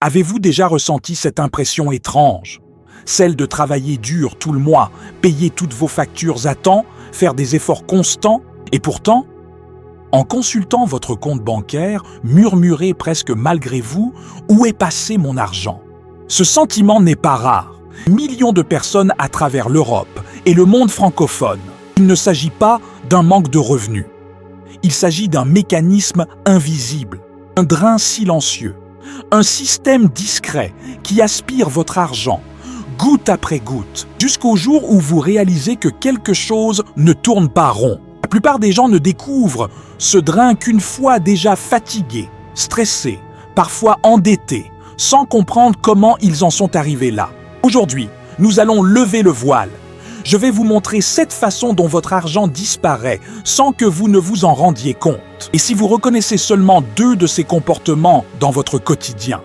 Avez-vous déjà ressenti cette impression étrange? Celle de travailler dur tout le mois, payer toutes vos factures à temps, faire des efforts constants, et pourtant, en consultant votre compte bancaire, murmurez presque malgré vous « Où est passé mon argent ?» Ce sentiment n'est pas rare. Millions de personnes à travers l'Europe et le monde francophone. Il ne s'agit pas d'un manque de revenus. Il s'agit d'un mécanisme invisible, un drain silencieux, un système discret qui aspire votre argent, goutte après goutte, jusqu'au jour où vous réalisez que quelque chose ne tourne pas rond. La plupart des gens ne découvrent ce drain qu'une fois déjà fatigués, stressés, parfois endettés, sans comprendre comment ils en sont arrivés là. Aujourd'hui, nous allons lever le voile. Je vais vous montrer 7 façons dont votre argent disparaît sans que vous ne vous en rendiez compte. Et si vous reconnaissez seulement 2 de ces comportements dans votre quotidien,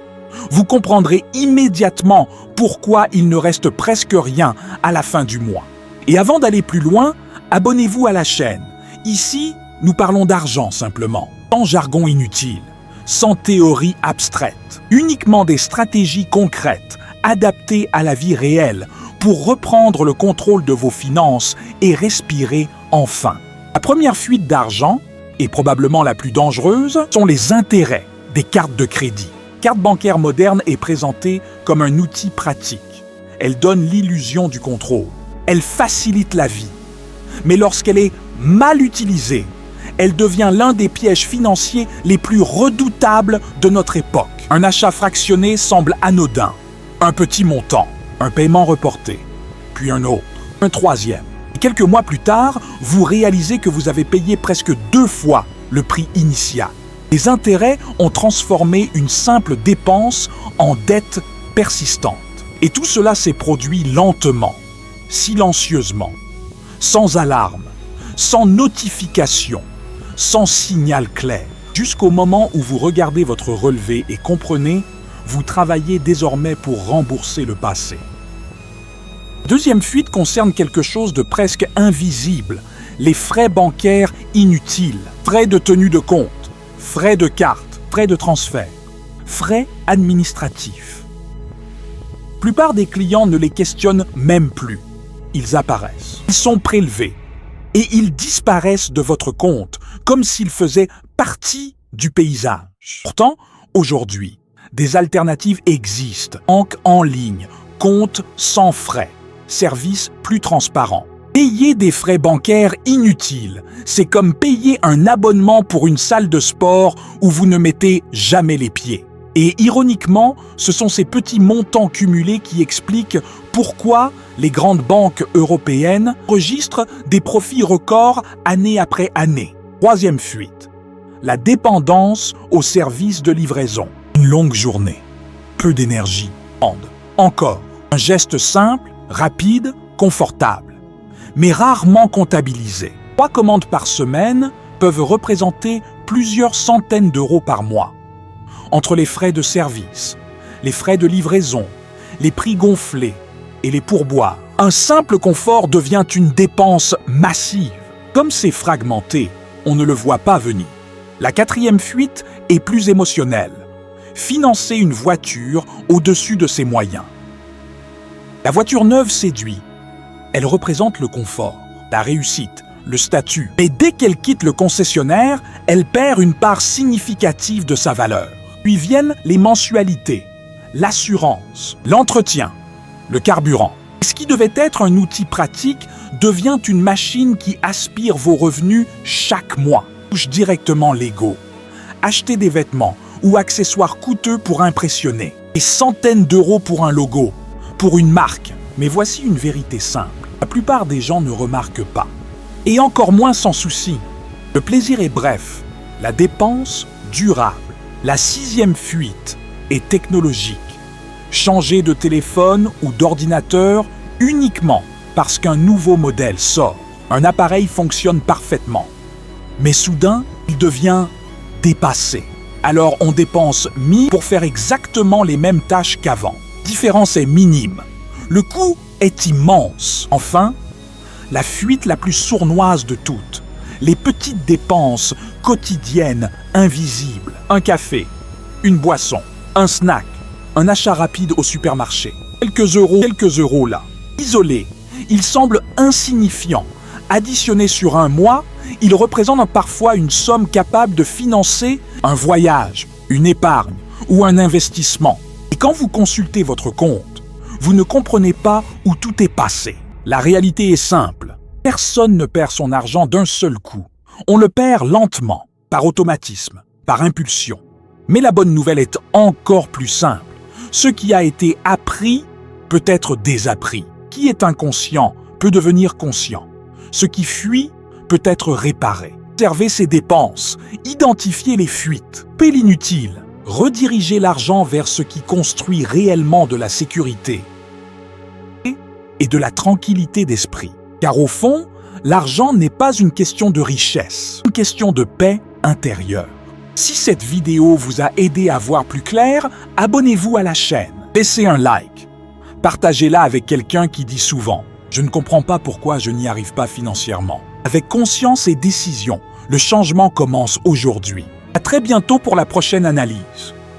vous comprendrez immédiatement pourquoi il ne reste presque rien à la fin du mois. Et avant d'aller plus loin, abonnez-vous à la chaîne. Ici, nous parlons d'argent simplement, sans jargon inutile, sans théorie abstraite, uniquement des stratégies concrètes, adaptées à la vie réelle, pour reprendre le contrôle de vos finances et respirer enfin. La première fuite d'argent, et probablement la plus dangereuse, sont les intérêts des cartes de crédit. La carte bancaire moderne est présentée comme un outil pratique. Elle donne l'illusion du contrôle. Elle facilite la vie. Mais lorsqu'elle est mal utilisée, elle devient l'un des pièges financiers les plus redoutables de notre époque. Un achat fractionné semble anodin. Un petit montant. Un paiement reporté, puis un autre, un troisième. Et quelques mois plus tard, vous réalisez que vous avez payé presque 2 fois le prix initial. Les intérêts ont transformé une simple dépense en dette persistante. Et tout cela s'est produit lentement, silencieusement, sans alarme, sans notification, sans signal clair. Jusqu'au moment où vous regardez votre relevé et comprenez, vous travaillez désormais pour rembourser le passé. Deuxième fuite concerne quelque chose de presque invisible, les frais bancaires inutiles, frais de tenue de compte, frais de carte, frais de transfert, frais administratifs. La plupart des clients ne les questionnent même plus. Ils apparaissent, ils sont prélevés et ils disparaissent de votre compte comme s'ils faisaient partie du paysage. Pourtant, aujourd'hui, des alternatives existent, banque en ligne, compte sans frais, services plus transparents. Payer des frais bancaires inutiles, c'est comme payer un abonnement pour une salle de sport où vous ne mettez jamais les pieds. Et ironiquement, ce sont ces petits montants cumulés qui expliquent pourquoi les grandes banques européennes enregistrent des profits records année après année. Troisième fuite, la dépendance aux services de livraison. Une longue journée, peu d'énergie, encore un geste simple, rapide, confortable, mais rarement comptabilisé. 3 commandes par semaine peuvent représenter plusieurs centaines d'euros par mois. Entre les frais de service, les frais de livraison, les prix gonflés et les pourboires, un simple confort devient une dépense massive. Comme c'est fragmenté, on ne le voit pas venir. La 4e fuite est plus émotionnelle. Financer une voiture au-dessus de ses moyens. La voiture neuve séduit. Elle représente le confort, la réussite, le statut. Mais dès qu'elle quitte le concessionnaire, elle perd une part significative de sa valeur. Puis viennent les mensualités, l'assurance, l'entretien, le carburant. Ce qui devait être un outil pratique devient une machine qui aspire vos revenus chaque mois. Touche directement l'ego. Acheter des vêtements ou accessoires coûteux pour impressionner. Des centaines d'euros pour un logo, pour une marque. Mais voici une vérité simple. La plupart des gens ne remarquent pas. Et encore moins s'en soucient. Le plaisir est bref, la dépense durable. La 6e fuite est technologique. Changer de téléphone ou d'ordinateur uniquement parce qu'un nouveau modèle sort. Un appareil fonctionne parfaitement. Mais soudain, il devient dépassé. Alors on dépense 1000 pour faire exactement les mêmes tâches qu'avant. La différence est minime. Le coût est immense. Enfin, la fuite la plus sournoise de toutes. Les petites dépenses quotidiennes invisibles. Un café, une boisson, un snack, un achat rapide au supermarché. Quelques euros là. Isolés, ils semblent insignifiants. Additionnés sur un mois, ils représentent parfois une somme capable de financer un voyage, une épargne ou un investissement. Et quand vous consultez votre compte, vous ne comprenez pas où tout est passé. La réalité est simple. Personne ne perd son argent d'un seul coup. On le perd lentement, par automatisme, par impulsion. Mais la bonne nouvelle est encore plus simple. Ce qui a été appris peut être désappris. Qui est inconscient peut devenir conscient. Ce qui fuit peut être réparé. Observez ses dépenses, identifier les fuites, payer l'inutile, rediriger l'argent vers ce qui construit réellement de la sécurité et de la tranquillité d'esprit. Car au fond, l'argent n'est pas une question de richesse, une question de paix intérieure. Si cette vidéo vous a aidé à voir plus clair, abonnez-vous à la chaîne, laissez un like, partagez-la avec quelqu'un qui dit souvent « Je ne comprends pas pourquoi je n'y arrive pas financièrement ». Avec conscience et décision, le changement commence aujourd'hui. À très bientôt pour la prochaine analyse.